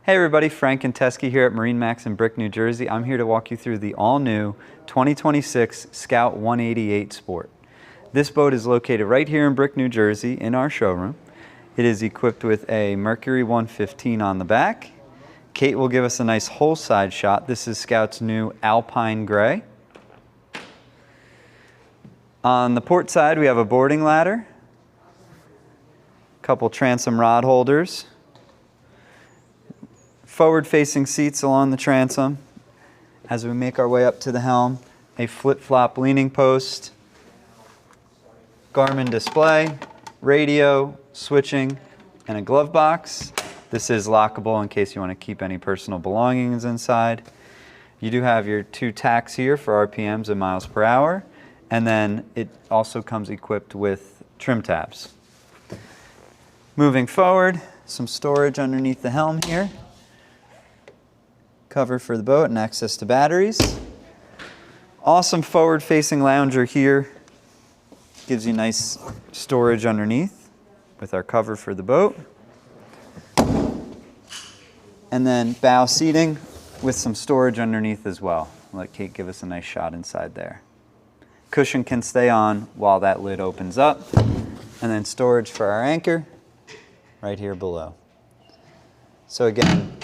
Hey everybody, Frank and Teskey here at MarineMax Brick, New Jersey. I'm here to walk you through the all-new 2026 Scout 188 Sport. This boat is located right here in Brick, New Jersey in our showroom. It is equipped with a Mercury 115 on the back. Kate will give us a nice whole side shot. This is Scout's new Alpine Gray. On the port side we have a boarding ladder, a couple transom rod holders, forward-facing seats along the transom. As we make our way up to the helm, a flip-flop leaning post, Garmin display, radio, switching, and a glove box. This is lockable in case you want to keep any personal belongings inside. You do have your two tacks here for RPMs and miles per hour, and then it also comes equipped with trim tabs. Moving forward, some storage underneath the helm here. Cover for the boat and access to batteries. Awesome forward-facing lounger here. Gives you nice storage underneath with our cover for the boat. And then bow seating with some storage underneath as well. Let Kate give us a nice shot inside there. Cushion can stay on while that lid opens up. And then storage for our anchor right here below. So again,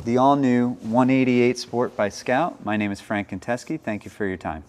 the all-new 188 Sport by Scout. My name is Frank and Teskey. Thank you for your time.